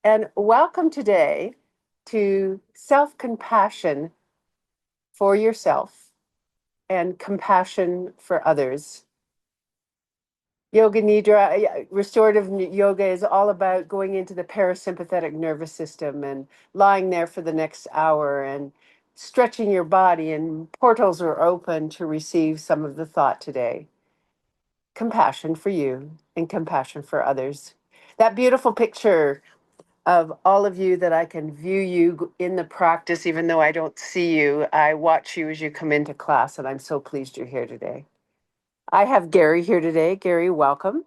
and welcome today to self-compassion for yourself and compassion for others. Yoga Nidra, restorative yoga is all about going into the parasympathetic nervous system and lying there for the next hour and stretching your body, and portals are open to receive some of the thought today. Compassion for you and compassion for others. That beautiful picture of all of you that I can view you in the practice, even though I don't see you. I watch you as you come into class, and I'm so pleased you're here today. I have Gary here today. Gary, welcome.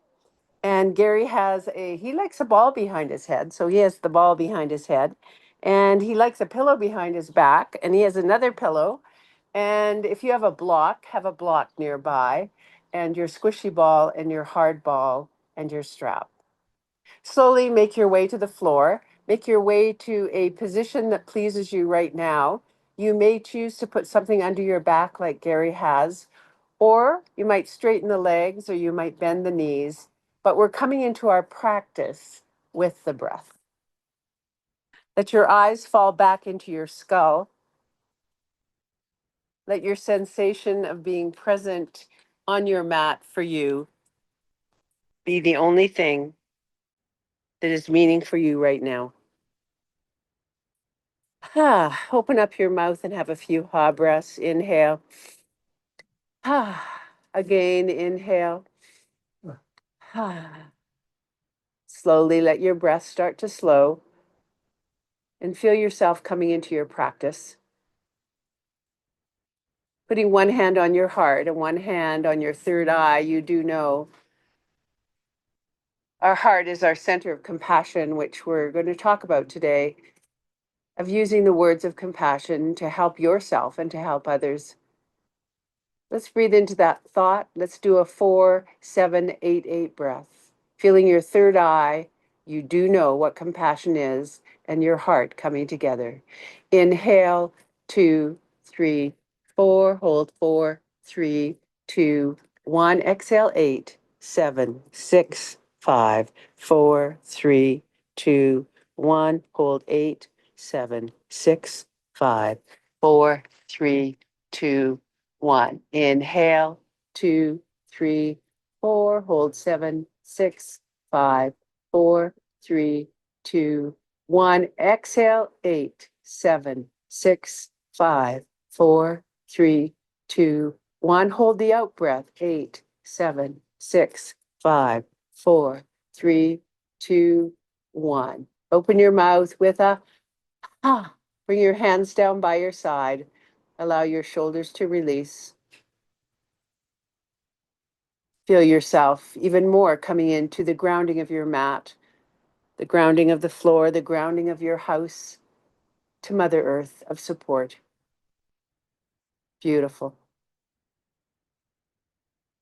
And Gary he likes a ball behind his head. So he has the ball behind his head. And he likes a pillow behind his back. And he has another pillow. And if you have a block nearby, and your squishy ball and your hard ball and your strap. Slowly make your way to the floor. Make your way to a position that pleases you right now. You may choose to put something under your back like Gary has, or you might straighten the legs or you might bend the knees. But we're coming into our practice with the breath. Let your eyes fall back into your skull. Let your sensation of being present on your mat for you be the only thing that is meaning for you right now. Open up your mouth and have a few ha breaths. Inhale. Again, inhale. Slowly let your breath start to slow and feel yourself coming into your practice. Putting one hand on your heart and one hand on your third eye, you do know our heart is our center of compassion, which we're going to talk about today, of using the words of compassion to help yourself and to help others. Let's breathe into that thought. Let's do a 4, 7, 8, 8 breath. Feeling your third eye, you do know what compassion is, and your heart coming together. Inhale, 2, 3, 4. Hold 4, 3, 2, 1. Exhale, 8, 7, 6, 5, 4, 3, 2, 1. Hold 8, 7, 6, 5, 4, 3, 2, 1. Inhale, 2, 3, 4. Hold 7, 6, 5, 4, 3, 2, 1. Exhale, 8, 7, 6, 5, 4, 3, 2, 1. Hold the out breath. 8, 7, 6, 5, 4, 3, 2, 1. Open your mouth with a ah. Bring your hands down by your side. Allow your shoulders to release. Feel yourself even more coming into the grounding of your mat, the grounding of the floor, the grounding of your house to Mother Earth of support. Beautiful.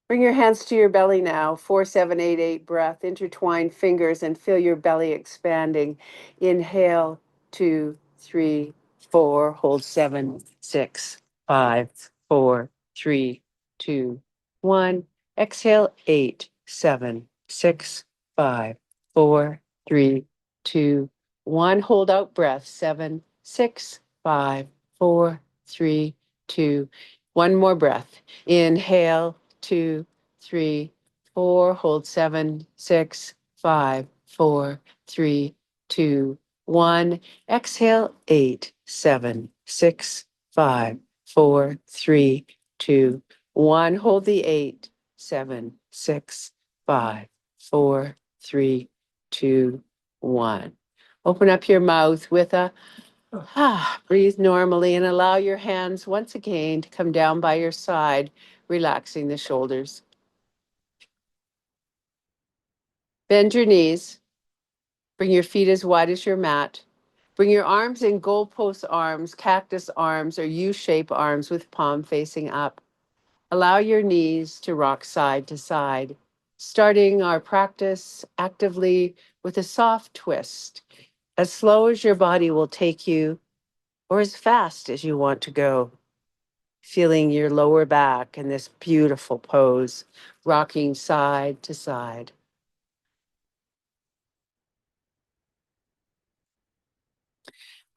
Bring your hands to your belly now. 4, 7, 8, 8 breath. Intertwine fingers and feel your belly expanding. Inhale, 2, 3, 4. Hold 7, 6, 5, 4, 3, 2, 1. Exhale, 8, 7, 6, 5, 4, 3, 2, 1. Hold out breath. 7, 6, 5, 4, 3, 2. One more breath. Inhale, 2, 3, 4. Hold 7, 6, 5, 4, 3, 2, 1. Exhale, 8, 7, 6, 5, 4, 3, 2, 1. Hold the 8, 7, 6, 5, 4, 3, 2, 1. Open up your mouth with a breathe normally and allow your hands once again to come down by your side, relaxing the shoulders. Bend your knees. Bring your feet as wide as your mat. Bring your arms in goalpost arms, cactus arms, or U-shape arms with palm facing up. Allow your knees to rock side to side, starting our practice actively with a soft twist, as slow as your body will take you, or as fast as you want to go. Feeling your lower back in this beautiful pose, rocking side to side.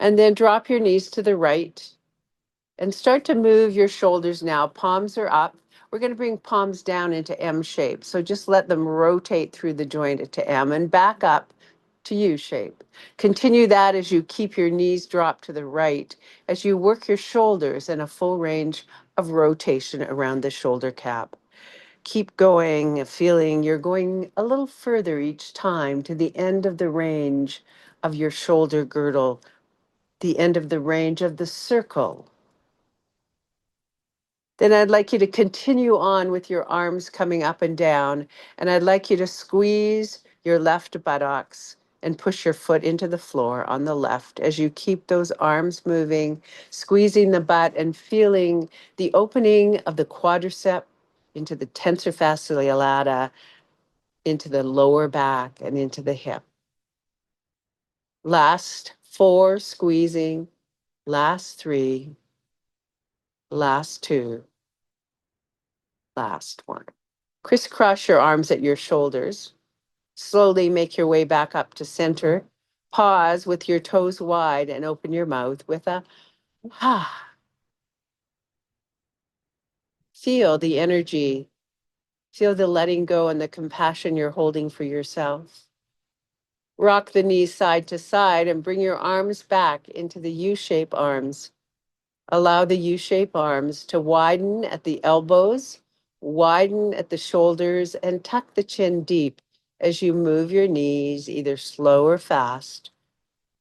And then drop your knees to the right and start to move your shoulders now. Palms are up. We're going to bring palms down into M shape. So just let them rotate through the joint to M and back up to U shape. Continue that as you keep your knees dropped to the right, as you work your shoulders in a full range of rotation around the shoulder cap. Keep going, feeling you're going a little further each time to the end of the range of your shoulder girdle, the end of the range of the circle. Then I'd like you to continue on with your arms coming up and down, and I'd like you to squeeze your left buttocks and push your foot into the floor on the left as you keep those arms moving, squeezing the butt and feeling the opening of the quadricep into the tensor fasciae lata, into the lower back and into the hip. Last 4, squeezing. Last 3. Last 2. Last 1. Crisscross your arms at your shoulders. Slowly make your way back up to center. Pause with your toes wide and open your mouth with a ah. Feel the energy. Feel the letting go and the compassion you're holding for yourself. Rock the knees side to side and bring your arms back into the U-shape arms. Allow the U-shape arms to widen at the elbows, widen at the shoulders, and tuck the chin deep as you move your knees, either slow or fast,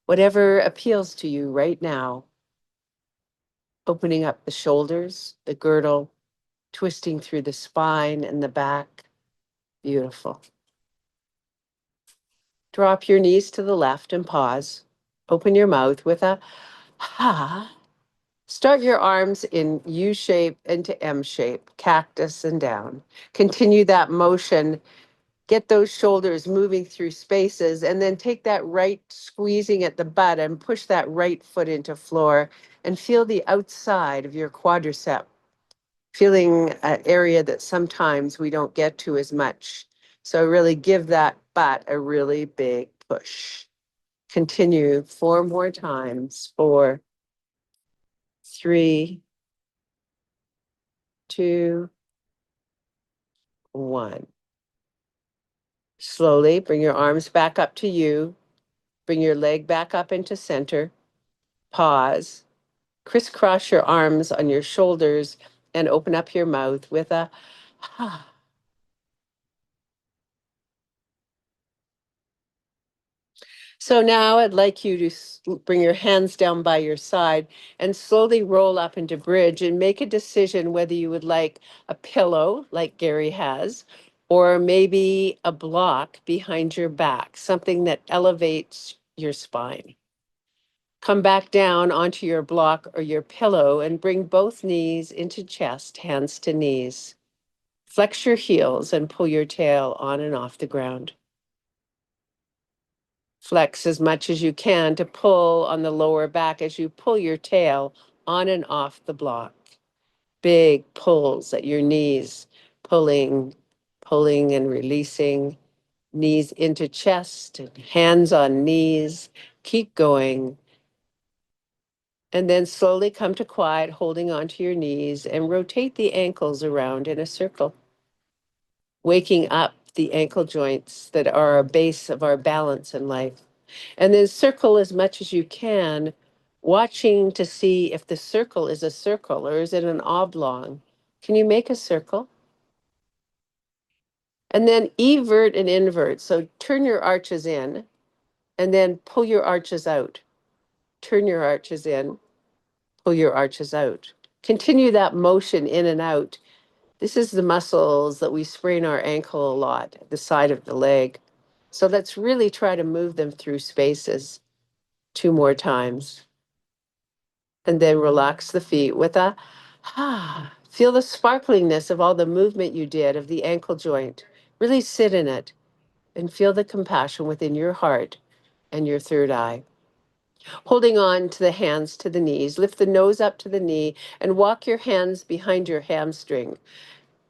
whatever appeals to you right now. Opening up the shoulders, the girdle, twisting through the spine and the back. Beautiful. Drop your knees to the left and pause. Open your mouth with a ha. Start your arms in U shape into M shape, cactus and down. Continue that motion. Get those shoulders moving through spaces, and then take that right squeezing at the butt and push that right foot into floor and feel the outside of your quadricep, feeling an area that sometimes we don't get to as much. So really give that butt a really big push. Continue 4 more times. 4, 3, 2, 1. Slowly bring your arms back up to you. Bring your leg back up into center. Pause. Crisscross your arms on your shoulders and open up your mouth with a ah. So now I'd like you to bring your hands down by your side and slowly roll up into bridge and make a decision whether you would like a pillow like Gary has, or maybe a block behind your back, something that elevates your spine. Come back down onto your block or your pillow and bring both knees into chest, hands to knees. Flex your heels and pull your tail on and off the ground. Flex as much as you can to pull on the lower back as you pull your tail on and off the block. Big pulls at your knees, pulling, pulling and releasing. Knees into chest, hands on knees. Keep going. And then slowly come to quiet, holding onto your knees, and rotate the ankles around in a circle, waking up the ankle joints that are a base of our balance in life. And then circle as much as you can, watching to see if the circle is a circle or is it an oblong. Can you make a circle? And then evert and invert. So turn your arches in and then pull your arches out. Turn your arches in, pull your arches out. Continue that motion in and out. This is the muscles that we sprain our ankle a lot, the side of the leg. So let's really try to move them through spaces 2 more times. And then relax the feet with a ah. Feel the sparklingness of all the movement you did of the ankle joint. Really sit in it and feel the compassion within your heart and your third eye. Holding on to the hands to the knees, lift the nose up to the knee and walk your hands behind your hamstring.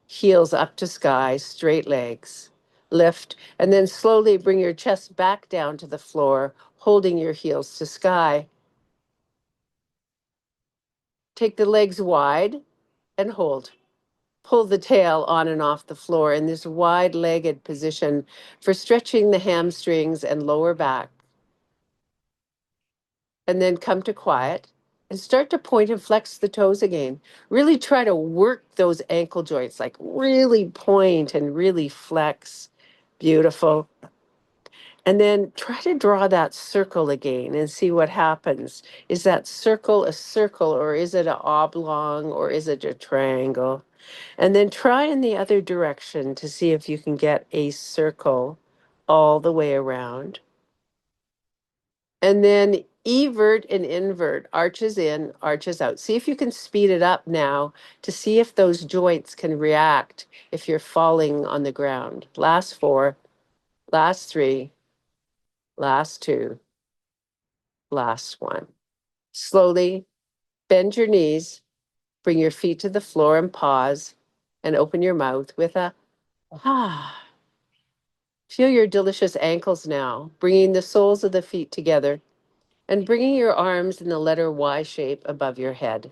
Heels up to sky, straight legs. Lift, and then slowly bring your chest back down to the floor, holding your heels to sky. Take the legs wide and hold. Pull the tail on and off the floor in this wide-legged position for stretching the hamstrings and lower back. And then come to quiet and start to point and flex the toes again. Really try to work those ankle joints, like really point and really flex. Beautiful. And then try to draw that circle again and see what happens. Is that circle a circle, or is it an oblong, or is it a triangle? And then try in the other direction to see if you can get a circle all the way around. And then evert and invert, arches in, arches out. See if you can speed it up now to see if those joints can react if you're falling on the ground. Last 4, last 3, last 2, last 1. Slowly bend your knees, bring your feet to the floor and pause, and open your mouth with a ah. Feel your delicious ankles now, bringing the soles of the feet together and bringing your arms in the letter Y shape above your head.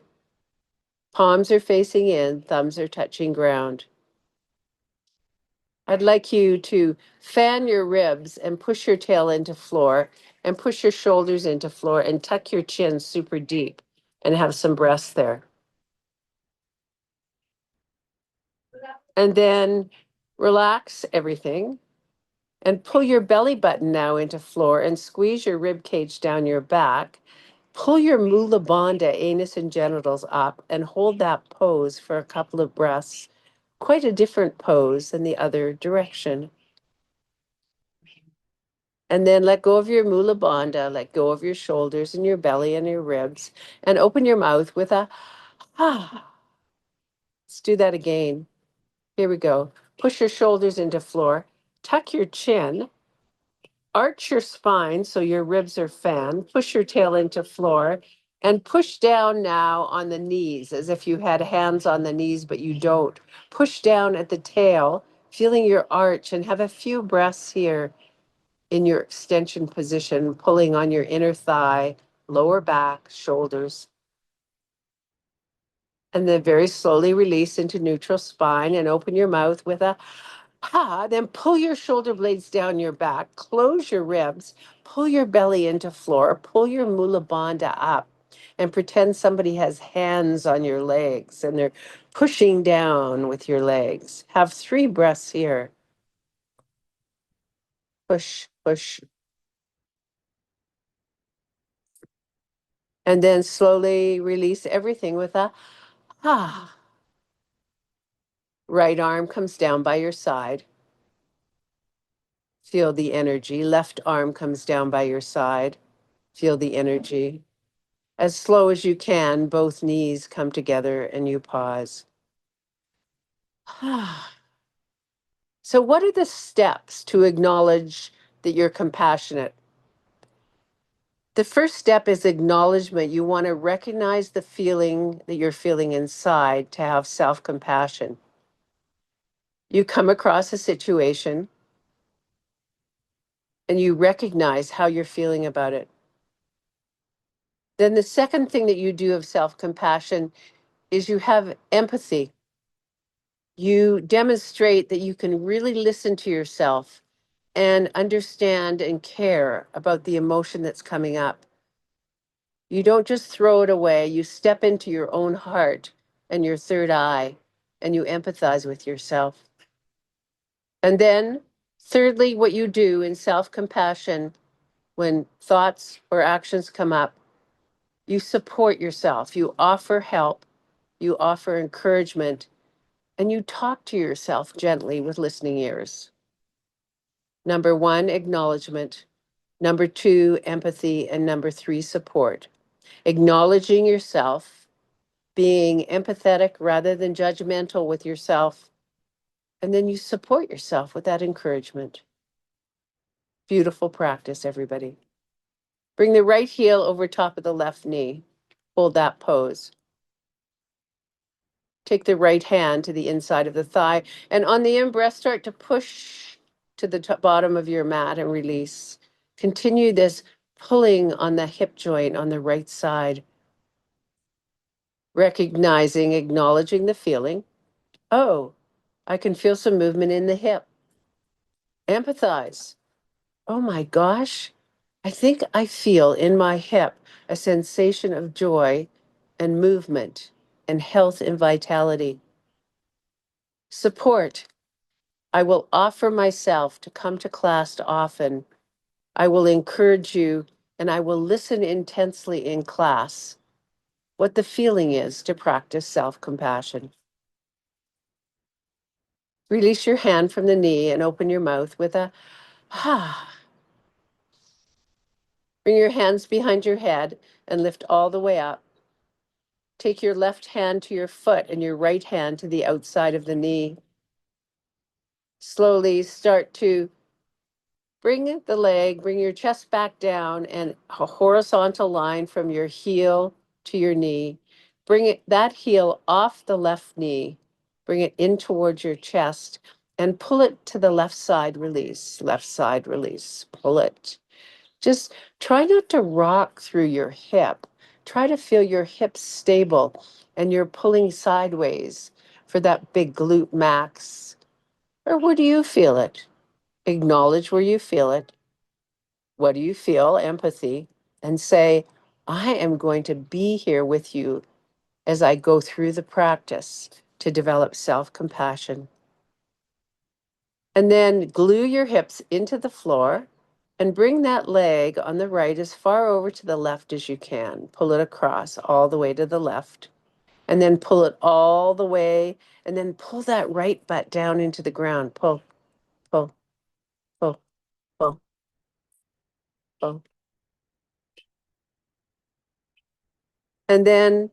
Palms are facing in, thumbs are touching ground. I'd like you to fan your ribs and push your tail into floor and push your shoulders into floor and tuck your chin super deep and have some breaths there. And then relax everything and pull your belly button now into floor and squeeze your rib cage down your back. Pull your mula bandha, anus and genitals up, and hold that pose for a couple of breaths. Quite a different pose than the other direction. And then let go of your mula bandha, let go of your shoulders and your belly and your ribs, and open your mouth with a ah. Let's do that again. Here we go. Push your shoulders into floor, tuck your chin, arch your spine so your ribs are fanned, push your tail into floor, and push down now on the knees as if you had hands on the knees, but you don't. Push down at the tail, feeling your arch, and have a few breaths here in your extension position, pulling on your inner thigh, lower back, shoulders. And then very slowly release into neutral spine and open your mouth with a then pull your shoulder blades down your back, close your ribs, pull your belly into floor, pull your mula bandha up, and pretend somebody has hands on your legs and they're pushing down with your legs. Have 3 breaths here. Push, push. And then slowly release everything with a ah. Right arm comes down by your side. Feel the energy. Left arm comes down by your side. Feel the energy. As slow as you can, both knees come together and you pause. So, what are the steps to acknowledge that you're compassionate? The first step is acknowledgement. You want to recognize the feeling that you're feeling inside to have self compassion. You come across a situation and you recognize how you're feeling about it. Then, the second thing that you do of self compassion is you have empathy. You demonstrate that you can really listen to yourself and understand and care about the emotion that's coming up. You don't just throw it away, you step into your own heart and your third eye and you empathize with yourself. And then, thirdly, what you do in self compassion when thoughts or actions come up, you support yourself, you offer help, you offer encouragement, and you talk to yourself gently with listening ears. Number 1, acknowledgement. Number 2, empathy. And number 3, support. Acknowledging yourself, being empathetic rather than judgmental with yourself, and then you support yourself with that encouragement. Beautiful practice, everybody. Bring the right heel over top of the left knee. Hold that pose. Take the right hand to the inside of the thigh, and on the in-breath, start to push to the bottom of your mat and release. Continue this pulling on the hip joint on the right side. Recognizing, acknowledging the feeling. Oh, I can feel some movement in the hip. Empathize. Oh my gosh, I think I feel in my hip a sensation of joy and movement and health and vitality. Support. I will offer myself to come to class often. I will encourage you and I will listen intensely in class what the feeling is to practice self-compassion. Release your hand from the knee and open your mouth with a ah. Bring your hands behind your head and lift all the way up. Take your left hand to your foot and your right hand to the outside of the knee. Slowly start to bring the leg, bring your chest back down and a horizontal line from your heel to your knee. Bring that heel off the left knee. Bring it in towards your chest and pull it to the left side release. Left side release. Pull it. Just try not to rock through your hip. Try to feel your hips stable and you're pulling sideways for that big glute max. Or where do you feel it? Acknowledge where you feel it. What do you feel? Empathy. And say, I am going to be here with you as I go through the practice to develop self compassion. And then glue your hips into the floor and bring that leg on the right as far over to the left as you can. Pull it across all the way to the left. And then pull it all the way. And then pull that right butt down into the ground. Pull, pull, pull, pull, pull. And then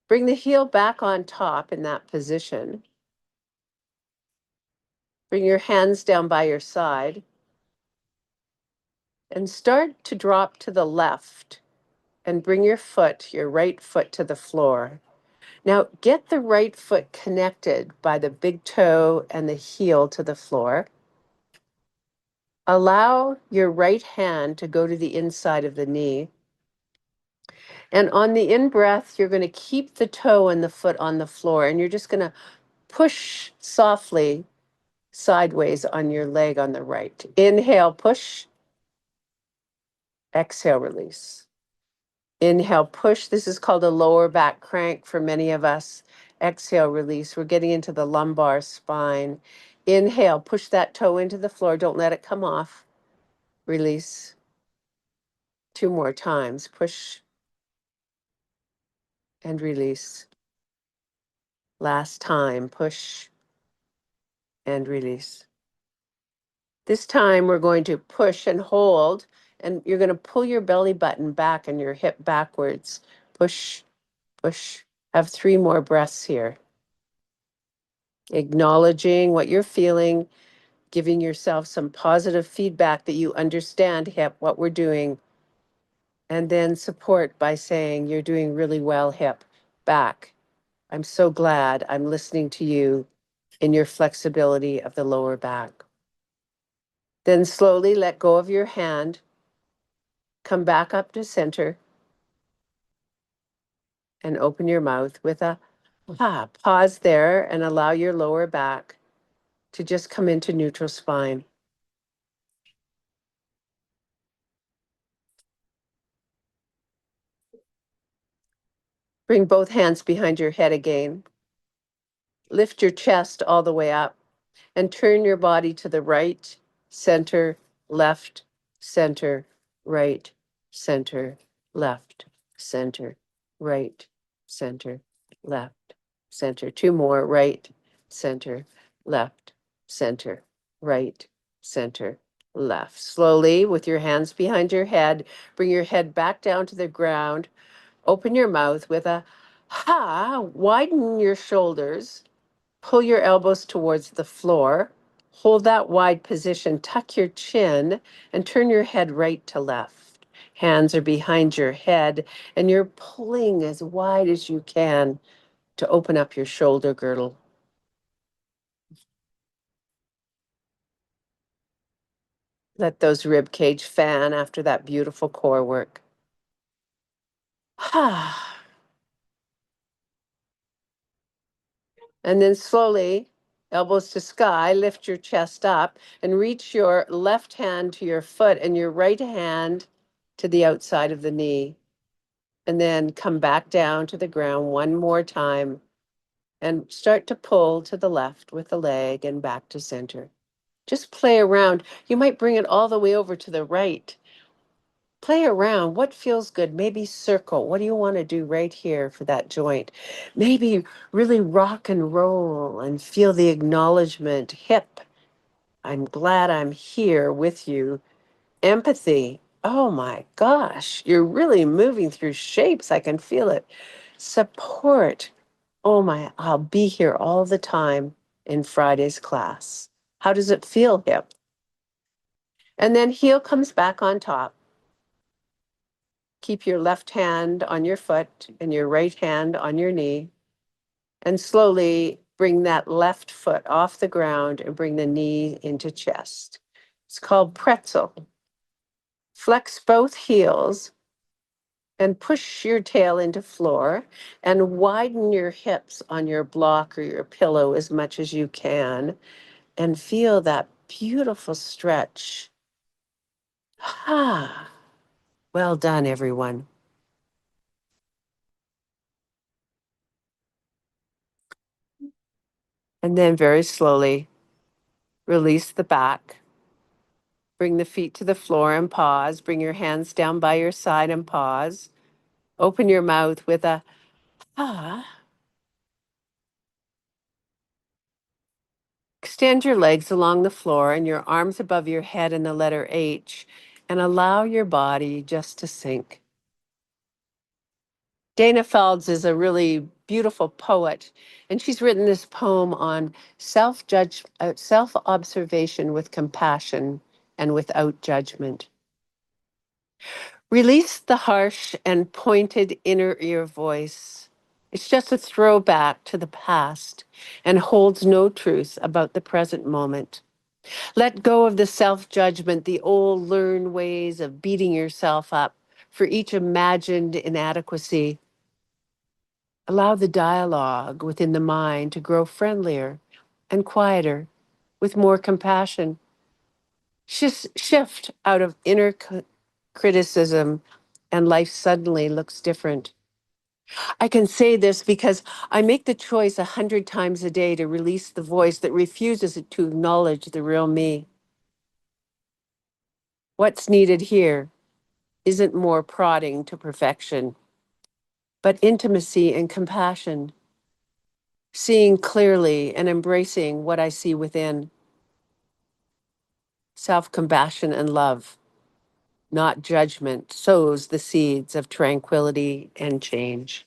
bring the heel back on top in that position. Bring your hands down by your side. And start to drop to the left. And bring your foot, your right foot, to the floor. Now get the right foot connected by the big toe and the heel to the floor. Allow your right hand to go to the inside of the knee. And on the in-breath, you're going to keep the toe and the foot on the floor, and you're just going to push softly sideways on your leg on the right. Inhale, push. Exhale, release. Inhale, push. This is called a lower back crank for many of us. Exhale, release. We're getting into the lumbar spine. Inhale, push that toe into the floor. Don't let it come off. Release. 2 more times. Push and release. Last time. Push and release. This time we're going to push and hold, and you're going to pull your belly button back and your hip backwards. Push, push. Have 3 more breaths here. Acknowledging what you're feeling, giving yourself some positive feedback that you understand, hip, what we're doing, and then support by saying, you're doing really well, hip, back. I'm so glad I'm listening to you in your flexibility of the lower back. Then slowly let go of your hand, come back up to center, and open your mouth with a pause there and allow your lower back to just come into neutral spine. Bring both hands behind your head again. Lift your chest all the way up and turn your body to the right, center, left, center, right, center, left, center, right, center, left, center. 2 more, right, center, left, center, right, center, left. Slowly, with your hands behind your head, bring your head back down to the ground. Open your mouth with a ha, widen your shoulders. Pull your elbows towards the floor. Hold that wide position. Tuck your chin and turn your head right to left. Hands are behind your head and you're pulling as wide as you can to open up your shoulder girdle. Let those rib cage fan after that beautiful core work. And then slowly, elbows to sky, lift your chest up and reach your left hand to your foot and your right hand to the outside of the knee. And then come back down to the ground one more time and start to pull to the left with the leg and back to center. Just play around. You might bring it all the way over to the right. Play around. What feels good? Maybe circle. What do you want to do right here for that joint? Maybe really rock and roll and feel the acknowledgement. Hip. I'm glad I'm here with you. Empathy. Oh my gosh, you're really moving through shapes. I can feel it. Support. Oh my, I'll be here all the time in Friday's class. How does it feel, hip? And then heel comes back on top. Keep your left hand on your foot and your right hand on your knee. And slowly bring that left foot off the ground and bring the knee into chest. It's called pretzel. Flex both heels and push your tail into floor and widen your hips on your block or your pillow as much as you can and feel that beautiful stretch. Ah, well done, everyone. And then very slowly release the back. Bring the feet to the floor and pause. Bring your hands down by your side and pause. Open your mouth with a ah. Extend your legs along the floor and your arms above your head in the letter H and allow your body just to sink. Dana Felds is a really beautiful poet, and she's written this poem on self-observation with compassion and without judgment. Release the harsh and pointed inner ear voice. It's just a throwback to the past and holds no truth about the present moment. Let go of the self-judgment, the old learned ways of beating yourself up for each imagined inadequacy. Allow the dialogue within the mind to grow friendlier and quieter with more compassion. Shift out of inner criticism and life suddenly looks different. I can say this because I make the choice 100 times a day to release the voice that refuses to acknowledge the real me. What's needed here isn't more prodding to perfection, but intimacy and compassion, seeing clearly and embracing what I see within, self-compassion and love, not judgment, sows the seeds of tranquility and change.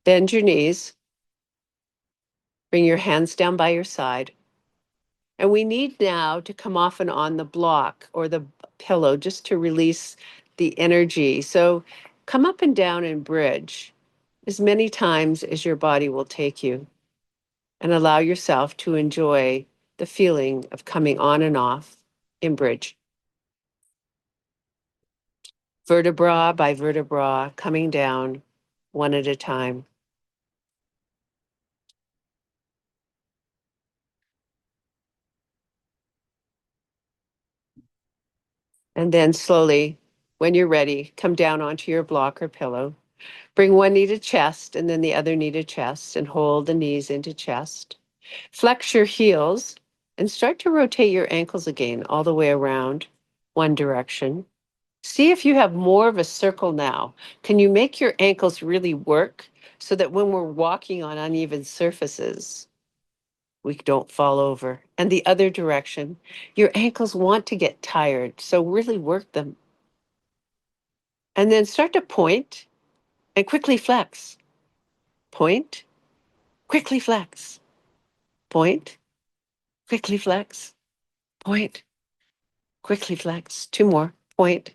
Bend your knees, bring your hands down by your side. And we need now to come off and on the block or the pillow just to release the energy. So come up and down and bridge as many times as your body will take you and allow yourself to enjoy the feeling of coming on and off in bridge. Vertebra by vertebra, coming down one at a time. And then slowly, when you're ready, come down onto your block or pillow. Bring one knee to chest and then the other knee to chest and hold the knees into chest. Flex your heels and start to rotate your ankles again all the way around one direction. See if you have more of a circle now. Can you make your ankles really work so that when we're walking on uneven surfaces, we don't fall over? And the other direction, your ankles want to get tired, so really work them. And then start to point and quickly flex. Point, quickly flex. Point, quickly flex. Point, quickly flex. Two more. Point,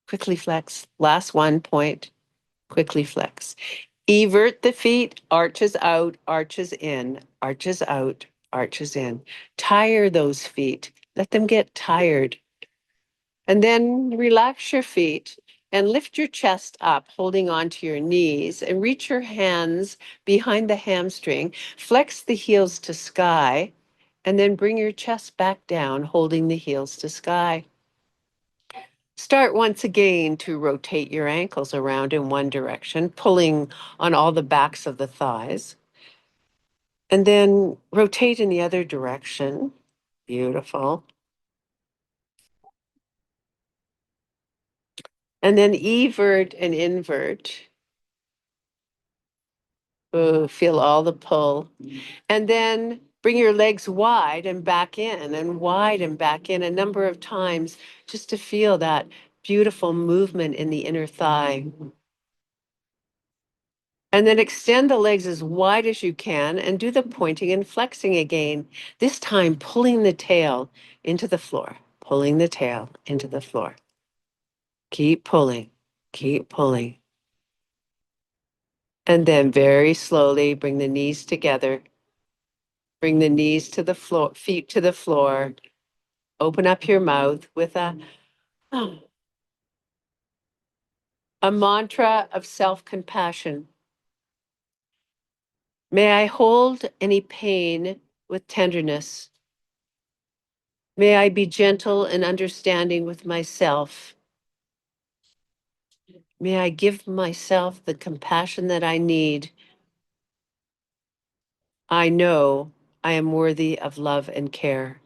quickly flex. Last one. Point, quickly flex. Evert the feet, arches out, arches in, arches out, arches in. Tire those feet. Let them get tired. And then relax your feet And lift your chest up, holding onto your knees, and reach your hands behind the hamstring. Flex the heels to sky, and then bring your chest back down, holding the heels to sky. Start once again to rotate your ankles around in one direction, pulling on all the backs of the thighs. And then rotate in the other direction. Beautiful. And then evert and invert. Ooh, feel all the pull. And then bring your legs wide and back in and wide and back in a number of times just to feel that beautiful movement in the inner thigh. And then extend the legs as wide as you can and do the pointing and flexing again, this time pulling the tail into the floor, pulling the tail into the floor. Keep pulling, keep pulling. And then very slowly bring the knees together. Bring the knees to the floor, feet to the floor. Open up your mouth with a mantra of self-compassion. May I hold any pain with tenderness. May I be gentle and understanding with myself. May I give myself the compassion that I need. I know I am worthy of love and care.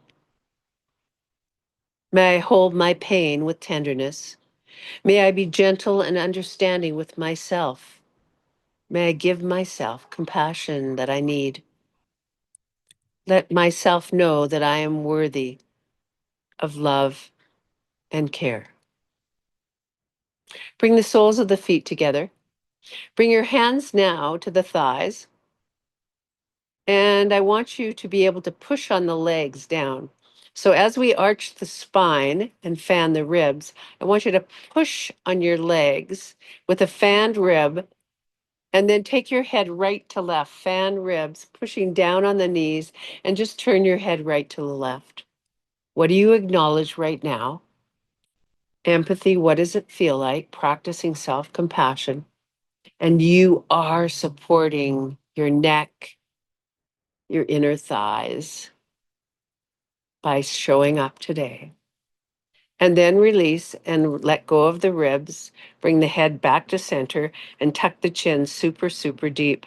May I hold my pain with tenderness. May I be gentle and understanding with myself. May I give myself compassion that I need. Let myself know that I am worthy of love and care. Bring the soles of the feet together. Bring your hands now to the thighs. And I want you to be able to push on the legs down. So as we arch the spine and fan the ribs, I want you to push on your legs with a fanned rib and then take your head right to left, fan ribs, pushing down on the knees, and just turn your head right to the left. What do you acknowledge right now? Empathy, what does it feel like? Practicing self-compassion. And you are supporting your neck, your inner thighs by showing up today. And then release and let go of the ribs. Bring the head back to center and tuck the chin super, super deep.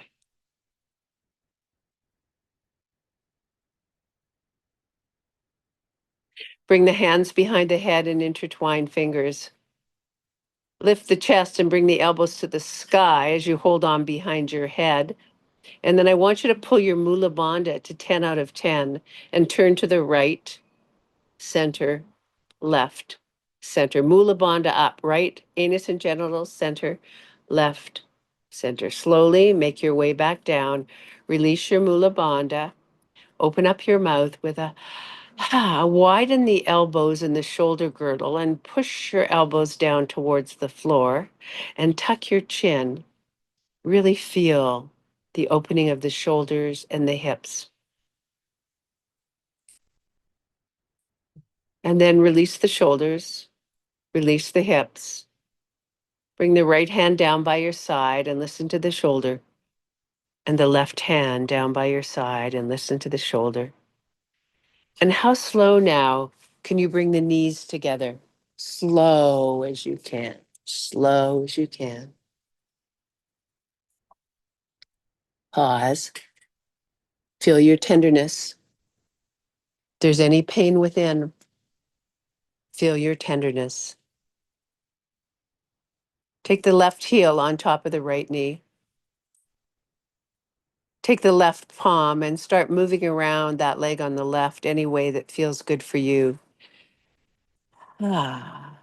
Bring the hands behind the head and intertwine fingers. Lift the chest and bring the elbows to the sky as you hold on behind your head. And then I want you to pull your Mula Bandha to 10 out of 10 and turn to the right, center, left, center. Mula Bandha up, right, anus and genitals, center, left, center. Slowly make your way back down. Release your Mula Bandha. Open up your mouth with a widen the elbows in the shoulder girdle and push your elbows down towards the floor and tuck your chin. Really feel the opening of the shoulders and the hips. And then release the shoulders, release the hips. Bring the right hand down by your side and listen to the shoulder. And the left hand down by your side and listen to the shoulder. And how slow now can you bring the knees together? Slow as you can, slow as you can. Pause. Feel your tenderness. If there's any pain within, feel your tenderness. Take the left heel on top of the right knee. Take the left palm and start moving around that leg on the left any way that feels good for you. Ah.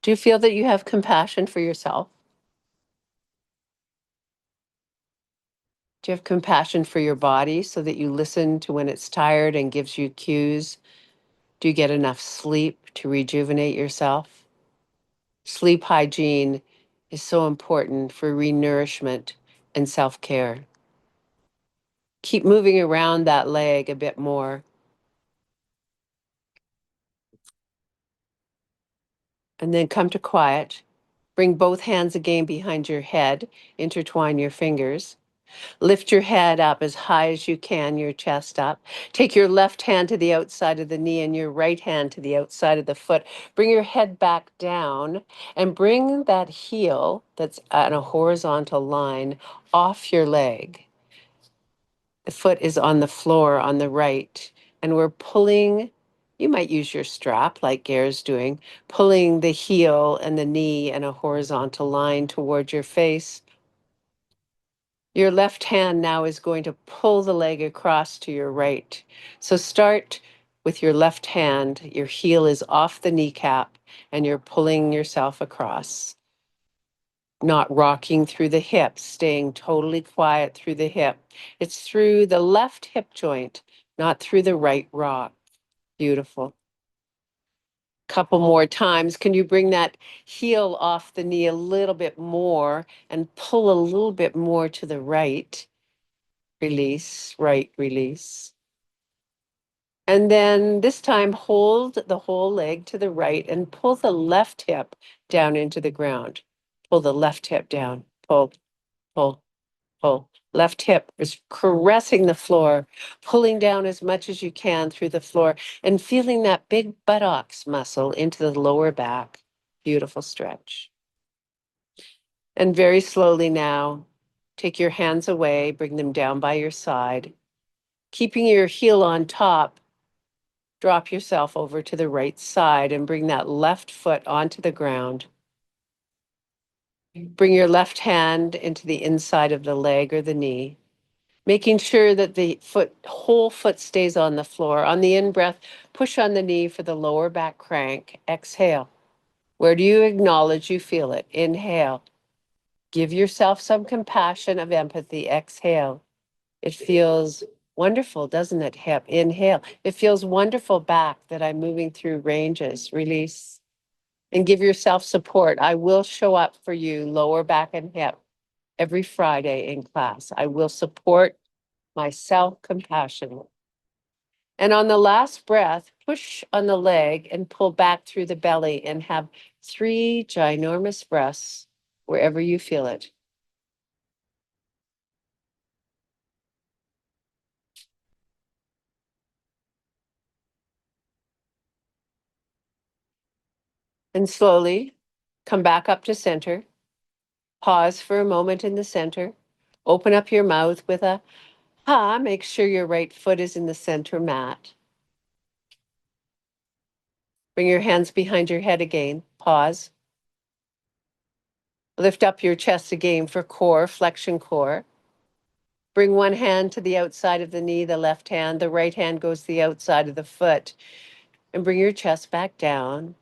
Do you feel that you have compassion for yourself? Do you have compassion for your body so that you listen to when it's tired and gives you cues? Do you get enough sleep to rejuvenate yourself? Sleep hygiene is so important for renourishment and self-care. Keep moving around that leg a bit more. And then come to quiet Bring both hands again behind your head. Intertwine your fingers. Lift your head up as high as you can, your chest up. Take your left hand to the outside of the knee and your right hand to the outside of the foot. Bring your head back down and bring that heel that's on a horizontal line off your leg. The foot is on the floor on the right, and we're pulling. You might use your strap like Gare's doing, pulling the heel and the knee in a horizontal line toward your face. Your left hand now is going to pull the leg across to your right. So start with your left hand. Your heel is off the kneecap and you're pulling yourself across. Not rocking through the hips, staying totally quiet through the hip. It's through the left hip joint, not through the right rock. Beautiful. Couple more times. Can you bring that heel off the knee a little bit more and pull a little bit more to the right? Release, right, release. And then this time hold the whole leg to the right and pull the left hip down into the ground. Pull the left hip down. Pull, pull, pull. Left hip is caressing the floor, pulling down as much as you can through the floor and feeling that big buttocks muscle into the lower back. Beautiful stretch. And very slowly now, take your hands away, bring them down by your side. Keeping your heel on top, drop yourself over to the right side and bring that left foot onto the ground. Bring your left hand into the inside of the leg or the knee, making sure that the whole foot stays on the floor. On the in-breath, push on the knee for the lower back crank. Exhale. Where do you acknowledge you feel it? Inhale. Give yourself some compassion of empathy. Exhale. It feels wonderful, doesn't it? Hip, inhale. It feels wonderful back that I'm moving through ranges. Release. And give yourself support. I will show up for you, lower back and hip, every Friday in class. I will support my self-compassion. And on the last breath, push on the leg and pull back through the belly and have 3 ginormous breaths wherever you feel it. And slowly come back up to center. Pause for a moment in the center. Open up your mouth with a ha. Make sure your right foot is in the center mat. Bring your hands behind your head again. Pause. Lift up your chest again for core, flexion core. Bring one hand to the outside of the knee, the left hand. The right hand goes to the outside of the foot. And bring your chest back down.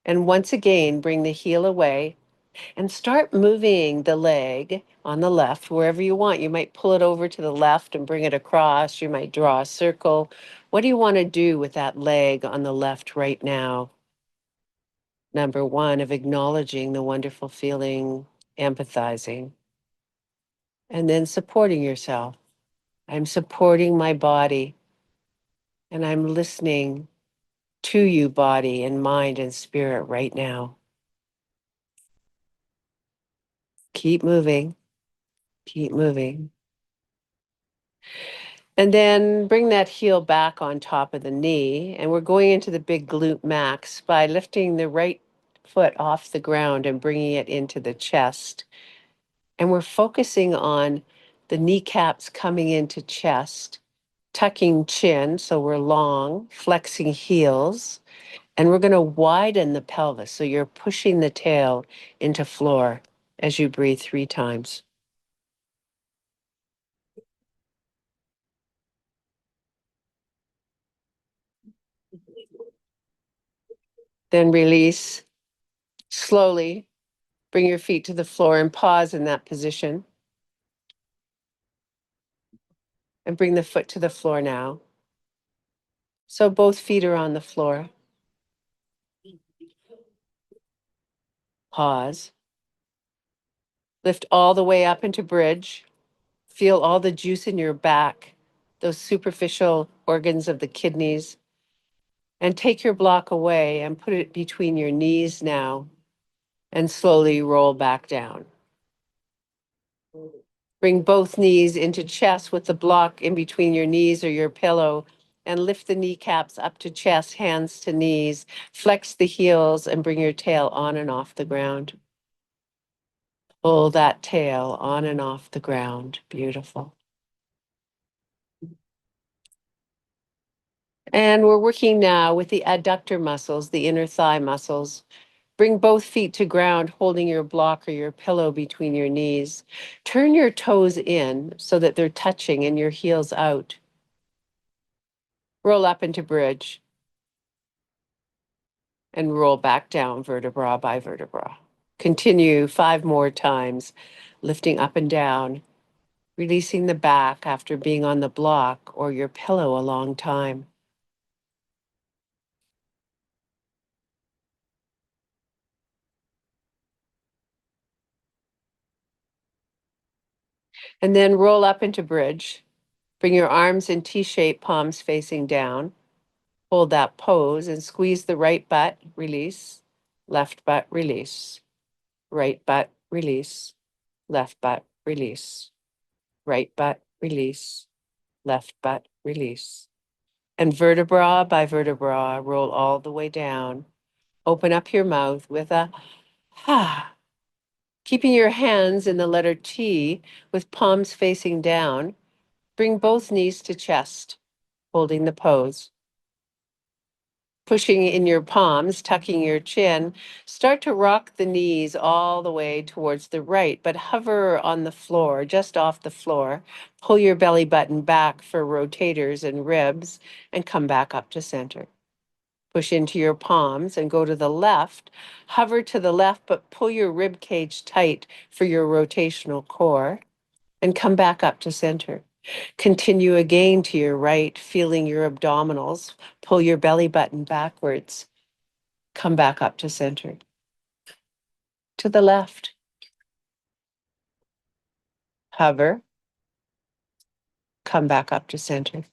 And once again, bring the heel away. And start moving the leg on the left wherever you want. You might pull it over to the left and bring it across. You might draw a circle. What do you want to do with that leg on the left right now? Number one, of acknowledging the wonderful feeling, empathizing, and then supporting yourself. I'm supporting my body and I'm listening to you, body and mind and spirit right now. Keep moving. Keep moving. And then bring that heel back on top of the knee. And we're going into the big glute max by lifting the right foot off the ground and bringing it into the chest. And we're focusing on the kneecaps coming into chest, tucking chin, so we're long, flexing heels. And we're going to widen the pelvis. So you're pushing the tail into floor as you breathe 3 times. Then release slowly. Bring your feet to the floor and pause in that position. And bring the foot to the floor now. So both feet are on the floor. Pause. Lift all the way up into bridge. Feel all the juice in your back, those superficial organs of the kidneys. And take your block away and put it between your knees now. and slowly roll back down. Bring both knees into chest with the block in between your knees or your pillow, and lift the kneecaps up to chest, hands to knees. Flex the heels and bring your tail on and off the ground. Pull that tail on and off the ground. Beautiful. And we're working now with the adductor muscles, the inner thigh muscles. Bring both feet to ground, holding your block or your pillow between your knees. Turn your toes in so that they're touching and your heels out. Roll up into bridge and roll back down vertebra by vertebra. Continue 5 more times, lifting up and down, releasing the back after being on the block or your pillow a long time. And then roll up into bridge. Bring your arms in T-shape, palms facing down. Hold that pose and squeeze the right butt, release, left butt, release, right butt, release, left butt, release, right butt, release, left butt, release. And vertebra by vertebra, roll all the way down. Open up your mouth with a ha. Keeping your hands in the letter T with palms facing down, bring both knees to chest, holding the pose. Pushing in your palms, tucking your chin, start to rock the knees all the way towards the right, but hover on the floor, just off the floor. Pull your belly button back for rotators and ribs, and come back up to center. Push into your palms and go to the left. Hover to the left, but pull your rib cage tight for your rotational core, and come back up to center. Continue again to your right, feeling your abdominals. Pull your belly button backwards. Come back up to center. To the left. Hover. Come back up to center.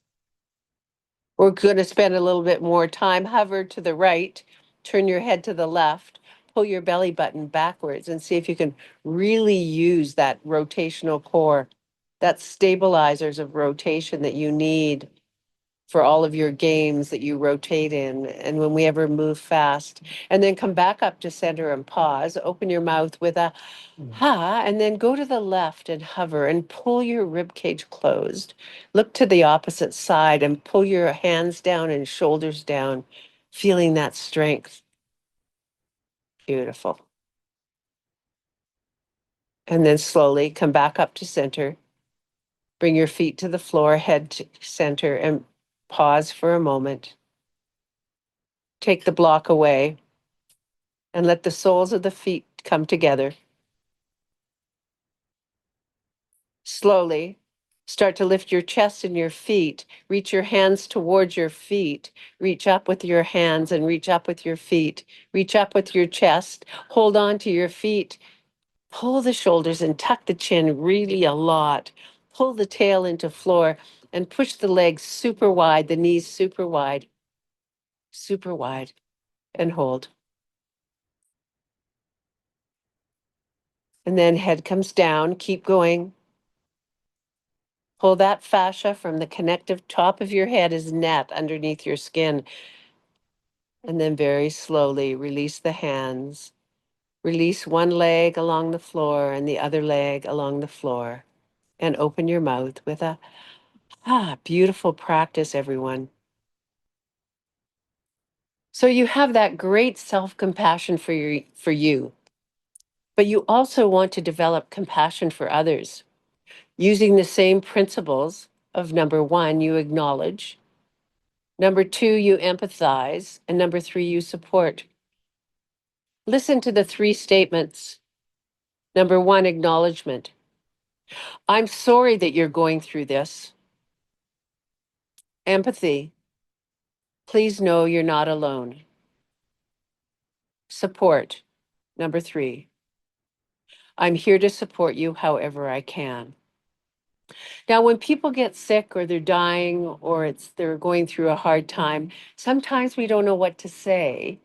We're going to spend a little bit more time. Hover to the right. Turn your head to the left. Pull your belly button backwards and see if you can really use that rotational core, that stabilizers of rotation that you need for all of your games that you rotate in, and when we ever move fast. And then come back up to center and pause. Open your mouth with a ha, and then go to the left and hover and pull your rib cage closed. Look to the opposite side and pull your hands down and shoulders down, feeling that strength. Beautiful. And then slowly come back up to center. Bring your feet to the floor, head to center, and pause for a moment. Take the block away and let the soles of the feet come together. Slowly, start to lift your chest and your feet. Reach your hands towards your feet. Reach up with your hands and reach up with your feet. Reach up with your chest. Hold on to your feet. Pull the shoulders and tuck the chin really a lot. Pull the tail into floor and push the legs super wide, the knees super wide, and hold. And then head comes down. Keep going. Pull that fascia from the connective top of your head as net underneath your skin. And then very slowly release the hands. Release one leg along the floor and the other leg along the floor. And open your mouth with a, beautiful practice, everyone. So you have that great self-compassion for you, but you also want to develop compassion for others using the same principles of number 1, you acknowledge. Number 2, you empathize. And number 3, you support. Listen to the 3 statements. Number 1, acknowledgement. I'm sorry that you're going through this. Empathy. Please know you're not alone. Support. Number 3, I'm here to support you however I can. Now, when people get sick or they're dying or they're going through a hard time, sometimes we don't know what to say.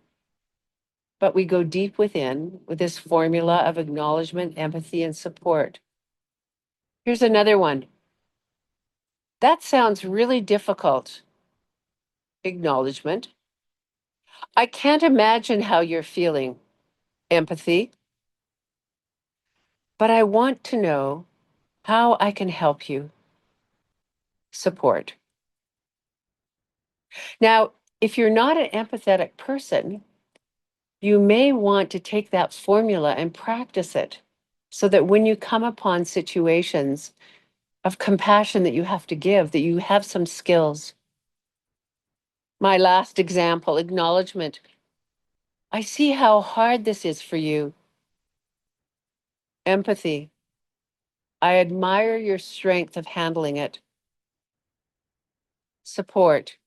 but we go deep within with this formula of acknowledgement, empathy, and support. Here's another one. That sounds really difficult. Acknowledgement. I can't imagine how you're feeling. Empathy. But I want to know how I can help you. Support. Now, if you're not an empathetic person, you may want to take that formula and practice it so that when you come upon situations of compassion that you have to give, that you have some skills. My last example, acknowledgement. I see how hard this is for you. Empathy. I admire your strength of handling it. Support.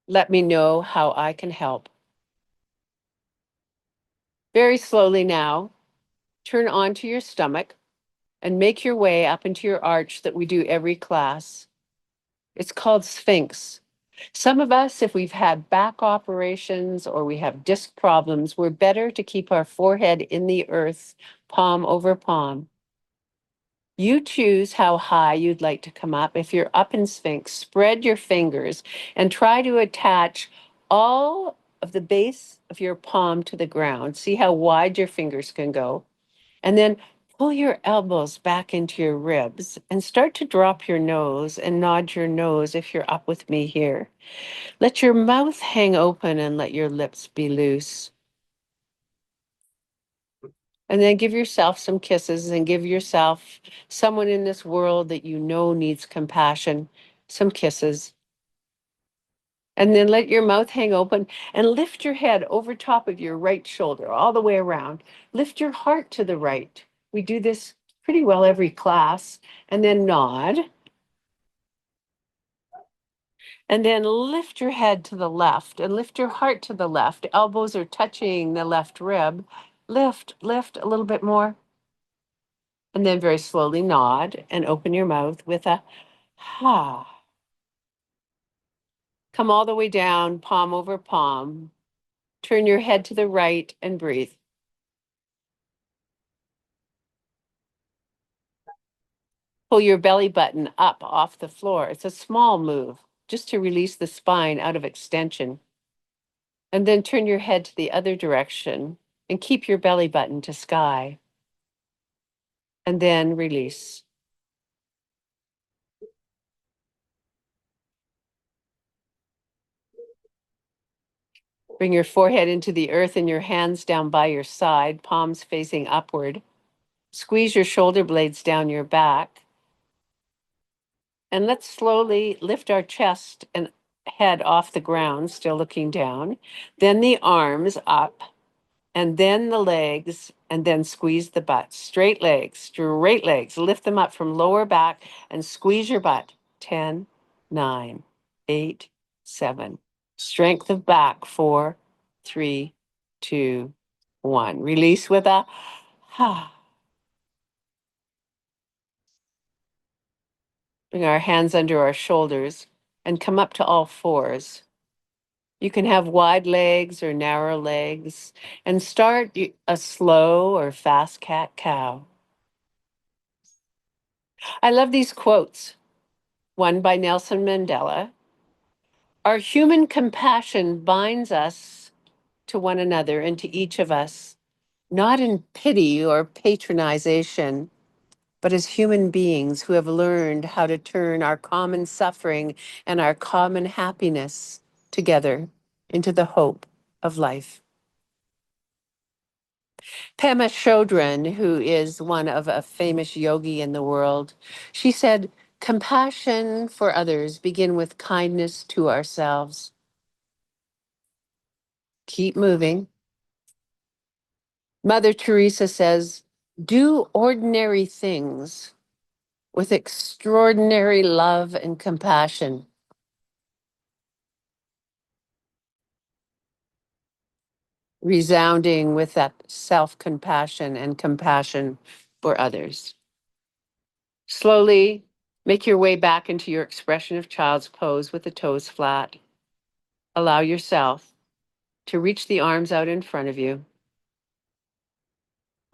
Let me know how I can help. Very slowly now, turn onto your stomach and make your way up into your arch that we do every class. It's called Sphinx. Some of us, if we've had back operations or we have disc problems, we're better to keep our forehead in the earth, palm over palm. You choose how high you'd like to come up. If you're up in Sphinx, spread your fingers and try to attach all of the base of your palm to the ground. See how wide your fingers can go. And then pull your elbows back into your ribs and start to drop your nose and nod your nose if you're up with me here. Let your mouth hang open and let your lips be loose. And then give yourself some kisses and give yourself someone in this world that you know needs compassion, some kisses. And then let your mouth hang open and lift your head over top of your right shoulder, all the way around. Lift your heart to the right. We do this pretty well every class. And then nod. And then lift your head to the left and lift your heart to the left. Elbows are touching the left rib. Lift, lift a little bit more. And then very slowly nod and open your mouth with a ha. Come all the way down, palm over palm. Turn your head to the right and breathe. Pull your belly button up off the floor. It's a small move just to release the spine out of extension. And then turn your head to the other direction and keep your belly button to sky. And then release. Bring your forehead into the earth and your hands down by your side, palms facing upward. Squeeze your shoulder blades down your back. And let's slowly lift our chest and head off the ground, still looking down. Then the arms up, and then the legs, and then squeeze the butt. Straight legs, straight legs. Lift them up from lower back and squeeze your butt. 10, 9, 8, 7. Strength of back. 4, 3, 2, 1. Release with a ha. Bring our hands under our shoulders and come up to all fours. You can have wide legs or narrow legs and start a slow or fast cat cow. I love these quotes. One by Nelson Mandela. Our human compassion binds us to one another and to each of us, not in pity or patronization, but as human beings who have learned how to turn our common suffering and our common happiness together into the hope of life. Pema Chodron, who is one of a famous yogi in the world, she said, compassion for others begin with kindness to ourselves. Keep moving. Mother Teresa says, do ordinary things with extraordinary love and compassion. Resounding with that self-compassion and compassion for others. Slowly make your way back into your expression of child's pose with the toes flat. Allow yourself to reach the arms out in front of you.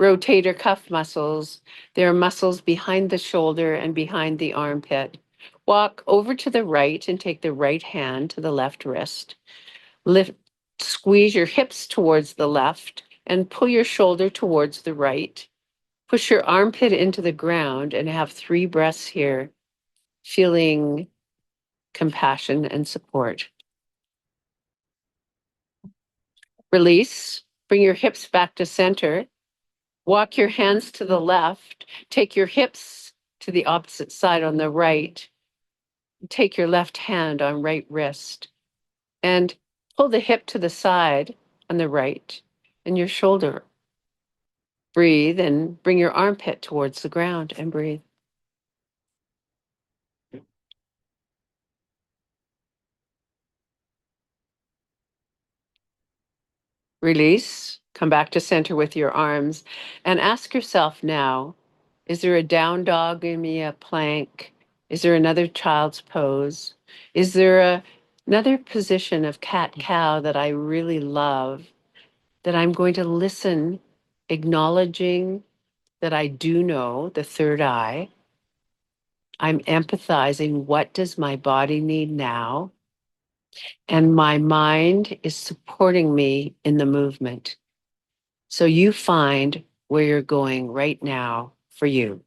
Rotator cuff muscles, they're muscles behind the shoulder and behind the armpit. Walk over to the right and take the right hand to the left wrist. Lift, squeeze your hips towards the left and pull your shoulder towards the right. Push your armpit into the ground and have 3 breaths here, feeling compassion and support. Release. Bring your hips back to center. Walk your hands to the left. Take your hips to the opposite side on the right. Take your left hand on right wrist and pull the hip to the side on the right and your shoulder. Breathe and bring your armpit towards the ground and breathe. Release. Come back to center with your arms and ask yourself now, is there a down dog in me, a plank? Is there another child's pose? Is there another position of cat cow that I really love that I'm going to listen, acknowledging that I do know the third eye? I'm empathizing. What does my body need now? And my mind is supporting me in the movement. So you find where you're going right now for you.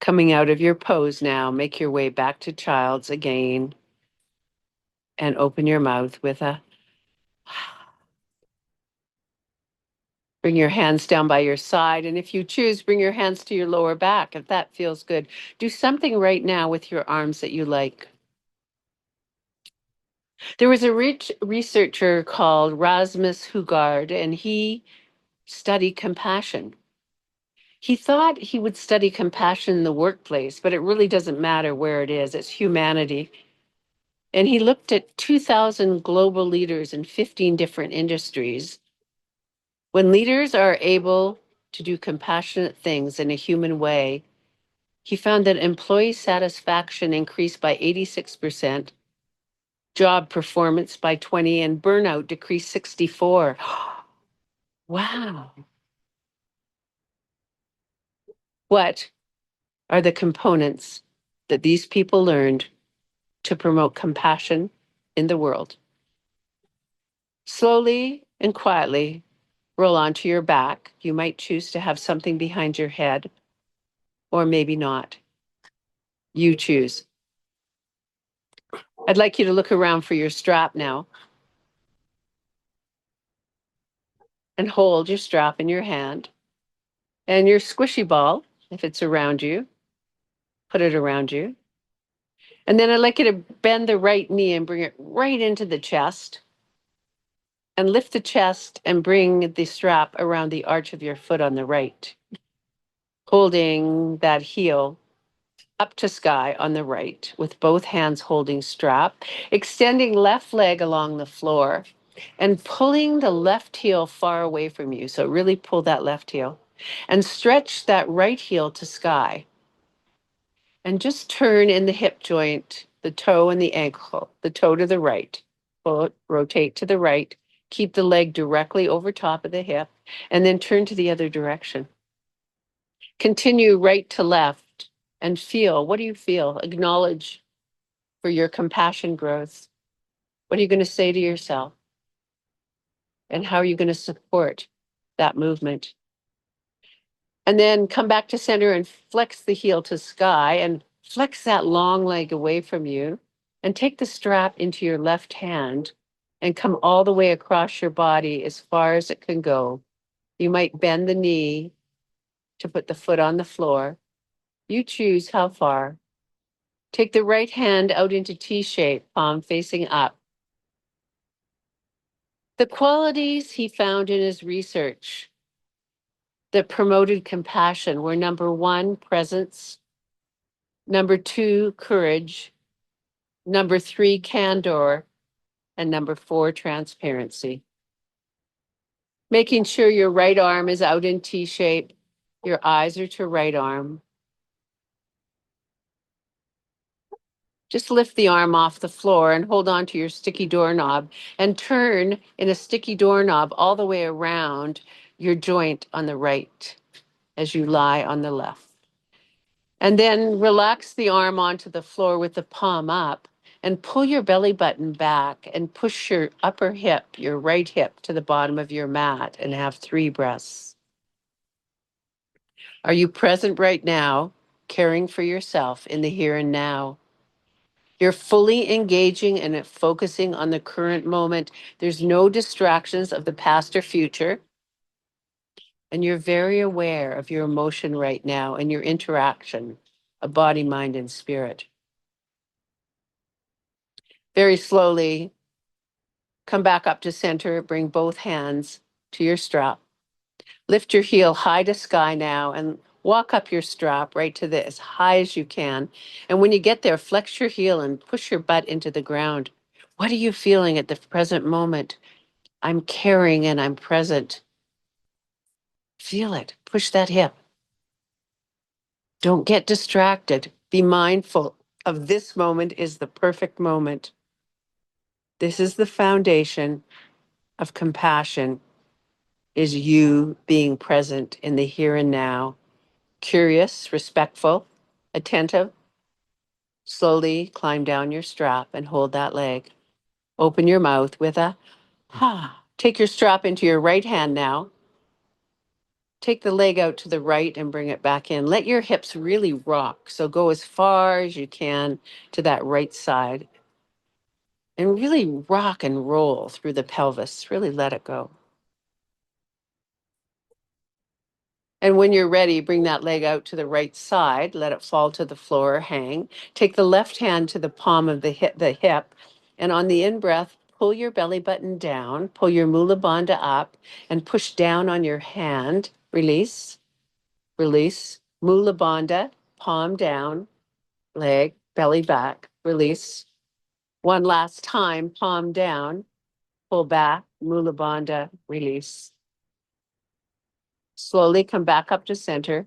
Coming out of your pose now, make your way back to child's again and open your mouth with a bring your hands down by your side. And if you choose, bring your hands to your lower back if that feels good. Do something right now with your arms that you like. There was a rich researcher called Rasmus Hugard, and he studied compassion. He thought he would study compassion in the workplace, but it really doesn't matter where it is, it's humanity. And he looked at 2,000 global leaders in 15 different industries. When leaders are able to do compassionate things in a human way, he found that employee satisfaction increased by 86%, job performance by 20, and burnout decreased 64. Wow. What are the components that these people learned to promote compassion in the world? Slowly and quietly roll onto your back. You might choose to have something behind your head, or maybe not. You choose. I'd like you to look around for your strap now and hold your strap in your hand and your squishy ball, if it's around you, put it around you. And then I'd like you to bend the right knee and bring it right into the chest and lift the chest and bring the strap around the arch of your foot on the right, holding that heel up to sky on the right with both hands holding strap, extending left leg along the floor and pulling the left heel far away from you. So really pull that left heel and stretch that right heel to sky and just turn in the hip joint, the toe and the ankle, the toe to the right, pull it, rotate to the right, keep the leg directly over top of the hip and then turn to the other direction. Continue right to left and feel. What do you feel? Acknowledge for your compassion growth. What are you going to say to yourself? And how are you going to support that movement? And then come back to center and flex the heel to sky and flex that long leg away from you and take the strap into your left hand and come all the way across your body as far as it can go. You might bend the knee to put the foot on the floor. You choose how far. Take the right hand out into T shape, palm facing up. The qualities he found in his research that promoted compassion were number one, presence, Number 2, courage. Number 3, candor. And number 4, transparency. Making sure your right arm is out in T shape. Your eyes are to right arm. Just lift the arm off the floor and hold on to your sticky doorknob and turn in a sticky doorknob all the way around your joint on the right as you lie on the left. And then relax the arm onto the floor with the palm up and pull your belly button back and push your upper hip, your right hip, to the bottom of your mat and have 3 breaths. Are you present right now, caring for yourself in the here and now? You're fully engaging and focusing on the current moment. There's no distractions of the past or future. And you're very aware of your emotion right now and your interaction of body, mind, and spirit. Very slowly, come back up to center, bring both hands to your strap. Lift your heel high to sky now and walk up your strap right to as high as you can. And when you get there, flex your heel and push your butt into the ground. What are you feeling at the present moment? I'm caring and I'm present. Feel it. Push that hip. Don't get distracted. Be mindful of this moment is the perfect moment. This is the foundation of compassion, is you being present in the here and now, curious, respectful, attentive. Slowly climb down your strap and hold that leg. Open your mouth with a ha. Take your strap into your right hand now. Take the leg out to the right and bring it back in. Let your hips really rock. So go as far as you can to that right side and really rock and roll through the pelvis. Really let it go. And when you're ready, bring that leg out to the right side. Let it fall to the floor or hang. Take the left hand to the palm of the hip. And on the in-breath, pull your belly button down. Pull your Mula Bandha up and push down on your hand. Release. Release. Mula Bandha, palm down, leg, belly back, release. One last time, palm down, pull back, Mula Bandha, release. Slowly come back up to center.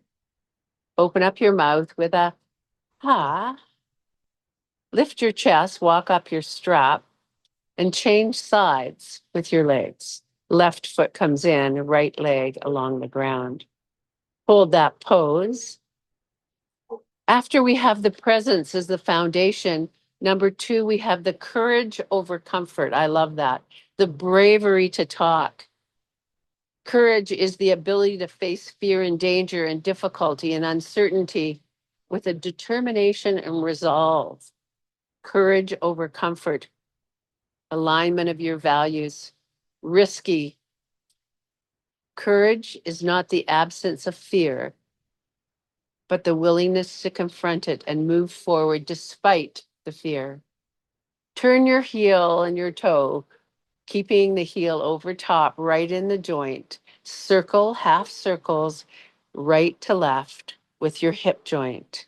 Open up your mouth with a ha. Lift your chest, walk up your strap, and change sides with your legs. Left foot comes in, right leg along the ground. Hold that pose. After we have the presence as the foundation, number 2, we have the courage over comfort. I love that. The bravery to talk. Courage is the ability to face fear and danger and difficulty and uncertainty with a determination and resolve. Courage over comfort. Alignment of your values. Risky. Courage is not the absence of fear, but the willingness to confront it and move forward despite the fear. Turn your heel and your toe, keeping the heel over top, right in the joint. Circle, half circles, right to left with your hip joint.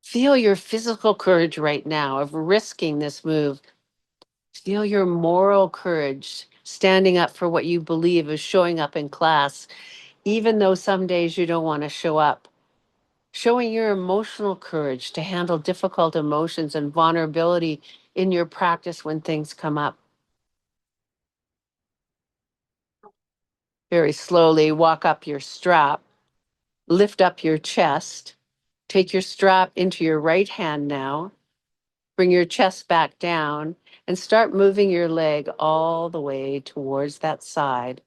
Feel your physical courage right now of risking this move. Feel your moral courage, standing up for what you believe is showing up in class, even though some days you don't want to show up. Showing your emotional courage to handle difficult emotions and vulnerability in your practice when things come up. Very slowly walk up your strap, lift up your chest, take your strap into your right hand now, bring your chest back down, and start moving your leg all the way towards that side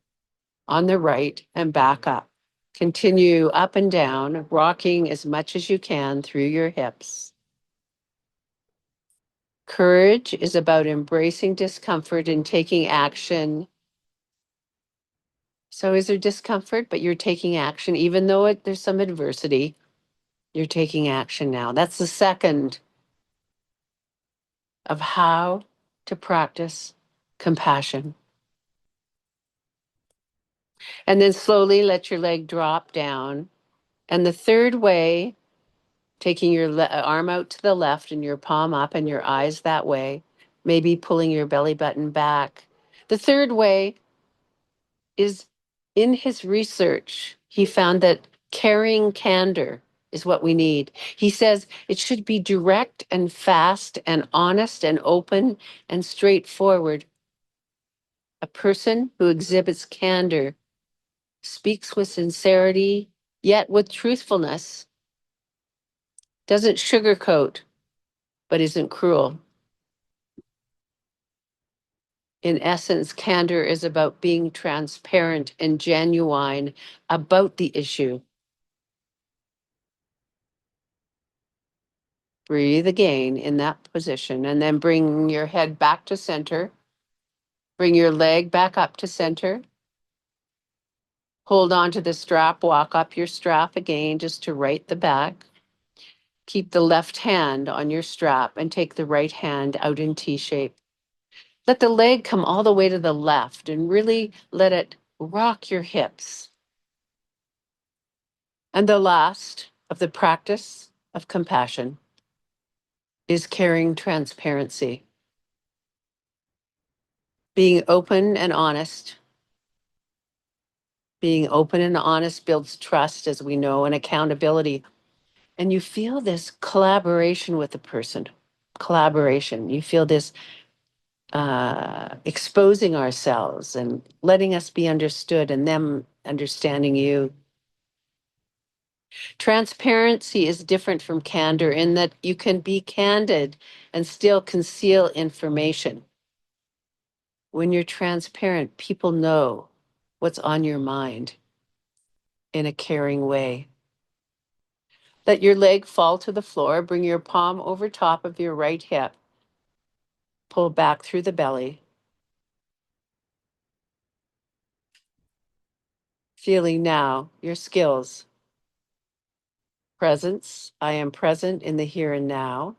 on the right and back up. Continue up and down, rocking as much as you can through your hips. Courage is about embracing discomfort and taking action. So is there discomfort, but you're taking action, even though there's some adversity, you're taking action now. That's the second of how to practice compassion. And then slowly let your leg drop down. And the third way Taking your arm out to the left and your palm up and your eyes that way, maybe pulling your belly button back. The third way is, in his research, he found that carrying candor is what we need. He says it should be direct and fast and honest and open and straightforward. A person who exhibits candor speaks with sincerity, yet with truthfulness, doesn't sugarcoat, but isn't cruel. In essence, candor is about being transparent and genuine about the issue. Breathe again in that position and then bring your head back to center. Bring your leg back up to center. Hold on to the strap, walk up your strap again just to right the back. Keep the left hand on your strap and take the right hand out in T shape. Let the leg come all the way to the left and really let it rock your hips. And the last of the practice of compassion is carrying transparency. Being open and honest. Being open and honest builds trust, as we know, and accountability. And you feel this collaboration with the person. Collaboration. You feel this exposing ourselves and letting us be understood and them understanding you. Transparency is different from candor in that you can be candid and still conceal information. When you're transparent, people know what's on your mind in a caring way. Let your leg fall to the floor. Bring your palm over top of your right hip. Pull back through the belly. Feeling now your skills. Presence. I am present in the here and now.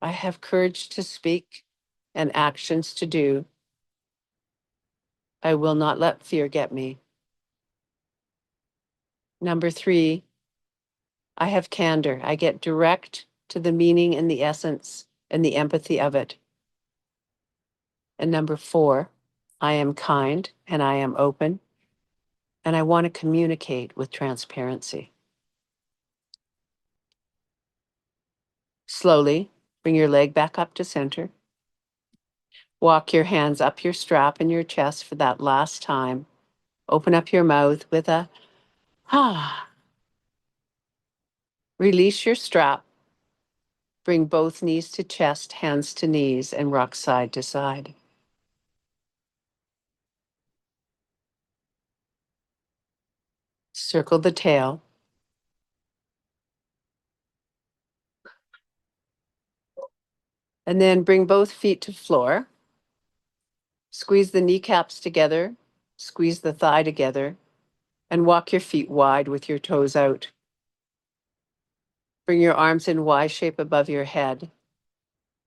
I have courage to speak and actions to do. I will not let fear get me. Number 3, I have candor. I get direct to the meaning and the essence and the empathy of it. And number 4, I am kind and I am open and I want to communicate with transparency. Slowly bring your leg back up to center. Walk your hands up your strap and your chest for that last time. Open up your mouth with a ah. Release your strap. Bring both knees to chest, hands to knees, and rock side to side. Circle the tail. And then bring both feet to floor. Squeeze the kneecaps together. Squeeze the thigh together. And walk your feet wide with your toes out. Bring your arms in Y shape above your head.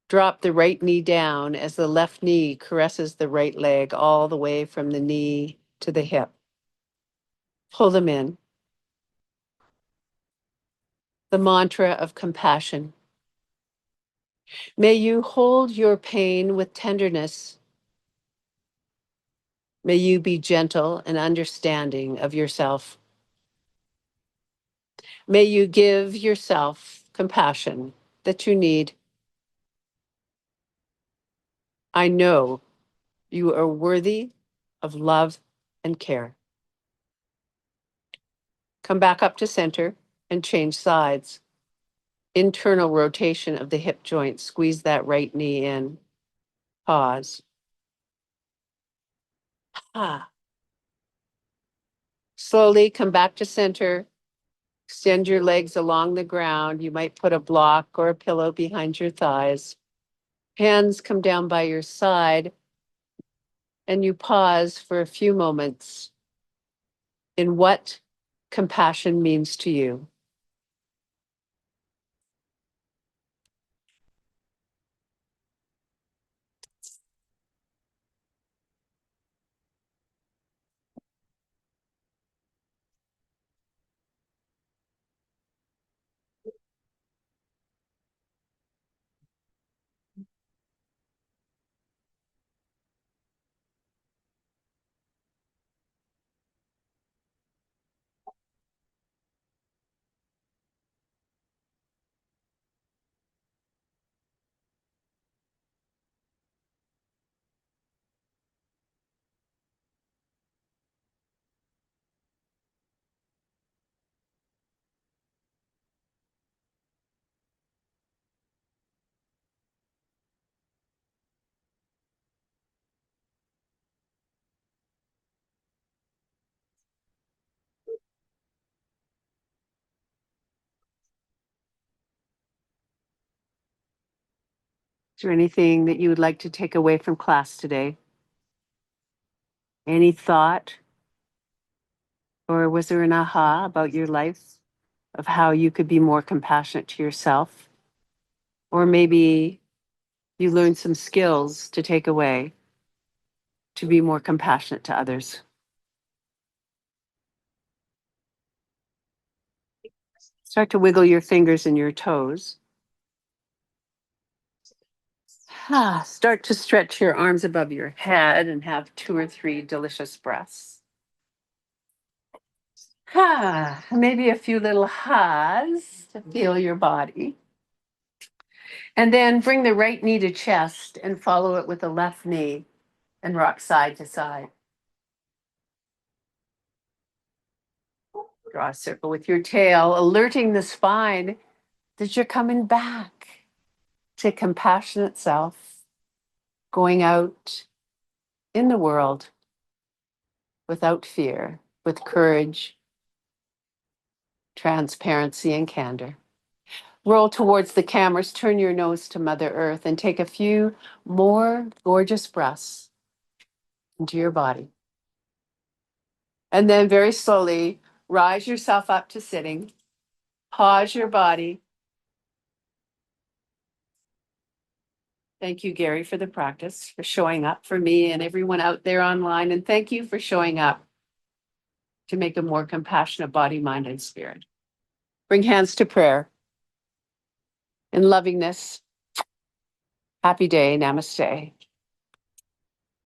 Drop the right knee down as the left knee caresses the right leg all the way from the knee to the hip. Pull them in. The mantra of compassion. May you hold your pain with tenderness. May you be gentle and understanding of yourself. May you give yourself compassion that you need. I know you are worthy of love and care. Come back up to center and change sides. Internal rotation of the hip joint. Squeeze that right knee in. Pause. Ah. Slowly come back to center. Extend your legs along the ground. You might put a block or a pillow behind your thighs. Hands come down by your side, and you pause for a few moments in what compassion means to you. Is there anything that you would like to take away from class today? Any thought? Or was there an aha about your life of how you could be more compassionate to yourself? Or maybe you learned some skills to take away to be more compassionate to others. Start to wiggle your fingers and your toes. Start to stretch your arms above your head and have 2 or 3 delicious breaths. Maybe a few little ha's to feel your body. And then bring the right knee to chest and follow it with the left knee and rock side to side. Draw a circle with your tail, alerting the spine that you're coming back to compassionate self, going out in the world without fear, with courage, transparency, and candor. Roll towards the cameras, turn your nose to Mother Earth, and take a few more gorgeous breaths into your body. And then very slowly rise yourself up to sitting. Pause your body. Thank you, Gary, for the practice, for showing up for me and everyone out there online. And thank you for showing up to make a more compassionate body, mind, and spirit. Bring hands to prayer. In lovingness, happy day, namaste.